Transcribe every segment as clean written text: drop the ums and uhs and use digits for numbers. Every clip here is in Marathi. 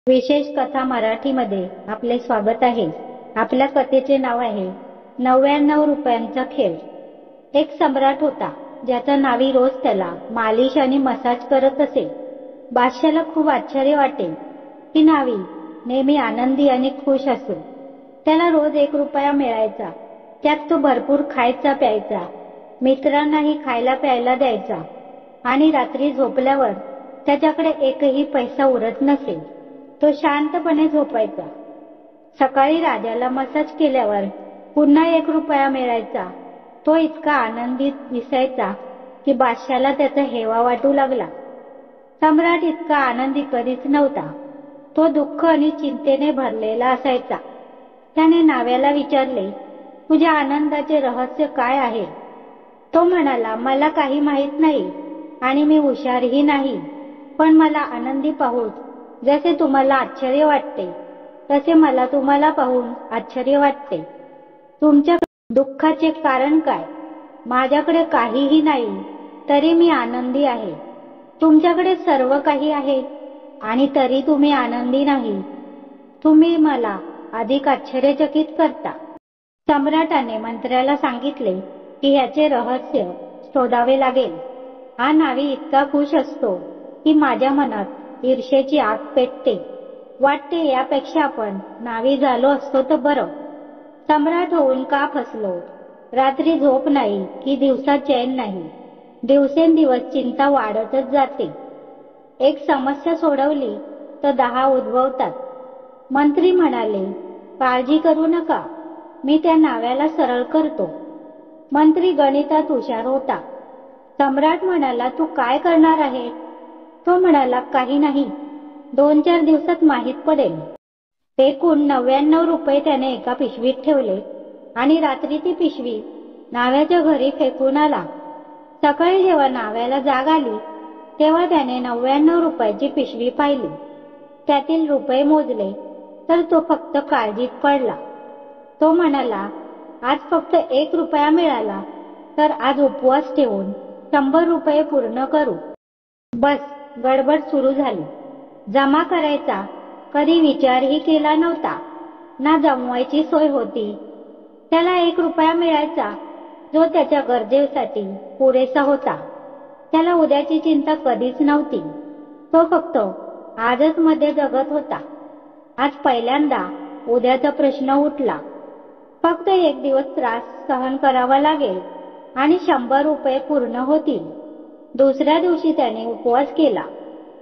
विशेष कथा मराठीमध्ये आपले स्वागत आहे। आपल्या कथेचे नाव आहे 99 रुपयांचा खेळ। एक सम्राट होता ज्याचा नावी रोज त्याला मालिश आणि मसाज करत असे। बादशाला खूप आश्चर्य वाटे की नावी नेहमी आनंदी आणि खुश असो। त्याला रोज 1 रुपया मिळायचा, त्यात तो भरपूर खायचा प्यायचा, मित्रांनाही खायला प्यायला द्यायचा आणि रात्री झोपल्यावर त्याच्याकडे एकही पैसा उरत नसे। तो शांतपणे झोपायचा। सकाळी राजाला मसाज केल्यावर पुन्हा 1 रुपया मिळायचा। तो इतका आनंदित दिसायचा की बादशाला त्याचा हेवा वाटू लागला। सम्राट इतका आनंदी कधीच नव्हता। तो दुःख आणि चिंतेने भरलेला असायचा। त्याने नाव्याला विचारले, तुझ्या आनंदाचे रहस्य काय आहे? तो म्हणाला, मला काही माहित नाही आणि मी हुशारही नाही, पण मला आनंदी पाहून जसे तुम्हाला आश्चर्य वाटते तसे मला तुम्हाला पाहून आश्चर्य वाटते। तुमच्या दुःखाचे कारण काय? माझ्याकडे काहीही नाही तरी मी आनंदी आहे। तुमच्याकडे सर्व काही आहे आणि तरी तुम्ही आनंदी नाही। तुम्ही मला अधिक आश्चर्यचकित करता। सम्राटाने मंत्र्याला सांगितले की ह्याचे रहस्य शोधावे लागेल। हा नावी इतका खुश असतो की माझ्या मनात ईर्ष्येची आग पेटते। वाटते यापेक्षा आपण नावी झालो असतो तर बरं। सम्राट होऊन का फसलो? रात्री झोप नाही की दिवसा चैन नाही। दिवसेंदिवस चिंता वाढतच जाते। एक समस्या सोडवली तर 10 उद्भवतात। मंत्री म्हणाले, काळजी करू नका, मी त्या नाव्याला सरळ करतो। मंत्री गणितात हुशार होता। सम्राट म्हणाला, तू काय करणार आहे? तो म्हणाला, काही नाही, 2-4 दिवसात माहीत पडेल। एकूण 99 रुपये त्याने एका पिशवीत ठेवले आणि रात्री ती पिशवी नाव्याच्या घरी फेकून आला। सकाळी जेव्हा नाव्याला जाग आली तेव्हा त्याने 99 रुपयाची पिशवी पाहिली। त्यातील रुपये मोजले तर तो फक्त काळजीत पडला। तो म्हणाला, आज फक्त 1 रुपया मिळाला तर आज उपवास ठेवून 100 रुपये पूर्ण करू। बस गडबड सुरू झाली। जमा करायचा कधी विचारही केला नव्हता, ना जमवायची सोय होती। त्याला 1 रुपया मिळायचा जो त्याच्या गरजेसाठी पुरेसा होता। त्याला उद्याची चिंता कधीच नव्हती। तो फक्त आजच मध्ये जगत होता। आज पहिल्यांदा उद्याचा प्रश्न उठला। फक्त 1 दिवस त्रास सहन करावा लागेल आणि 100 रुपये पूर्ण होतील। दुसऱ्या दिवशी त्याने उपवास केला,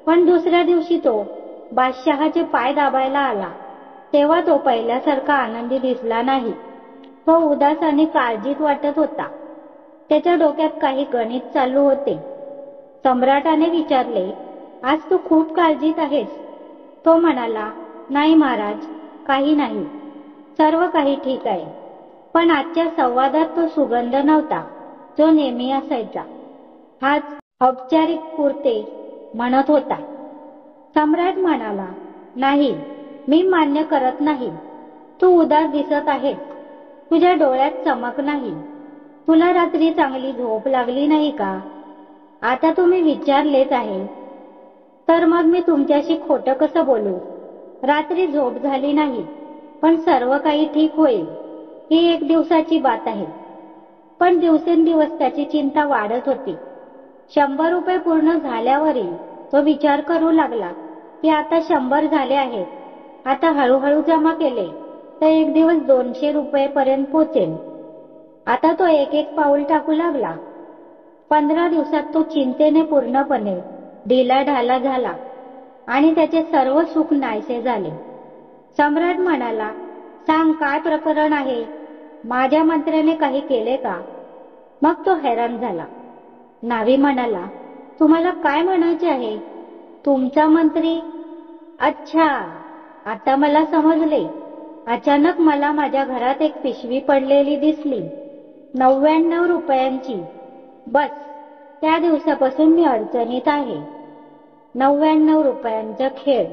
पण दुसऱ्या दिवशी तो बादशहाचे पाय दाबायला आला तेव्हा तो पहिल्यासारखा आनंदी दिसला नाही। तो उदास आणि काळजीत वाटत होता। त्याच्या डोक्यात काही गणित चालू होते। सम्राटाने विचारले, आज तू खूप काळजीत आहेस? तो म्हणाला, नाही महाराज, काही नाही, सर्व काही ठीक आहे। पण आजच्या संवादात तो सुगंध नव्हता जो नेहमी असायचा। हाच औपचारिक पुरते म्हणत होता। सम्राट म्हणाला, नाही, मी मान्य करत नाही। तू उदास दिसत आहेस, तुझ्या डोळ्यात चमक नाही। तुला रात्री चांगली झोप लागली नाही का? आता तुम्ही विचारलेच आहे तर मग मी तुमच्याशी खोटं कसं बोलू? रात्री झोप झाली नाही, पण सर्व काही ठीक होईल ही 1 दिवसाची बात आहे। पण दिवसेंदिवस त्याची चिंता वाढत होती। 100 रुपये पूर्ण झाल्यावरही तो विचार करू लागला की आता 100 झाले आहेत, आता हळूहळू जमा केले तर 1 दिवस 200 रुपये पर्यंत पोहोचेल। आता तो एक पाऊल टाकू लागला। 15 दिवसात तो चिंतेने पूर्णपणे ढिलाढाला झाला आणि त्याचे सर्व सुख नाहीसे झाले। सम्राट म्हणाला, सांग, काय प्रकरण आहे? माझ्या मंत्र्याने काही केले का? मग तो हैराण झाला। नावी म्हणाला, तुम्हाला काय म्हणायचे आहे? तुमचा मंत्री? अच्छा, आता मला समजले। अचानक मला माझ्या घरात एक पिशवी पडलेली दिसली, 99 रुपयांची। बस त्या दिवसापासून मी अडचणीत आहे। 99 रुपयांचा खेळ।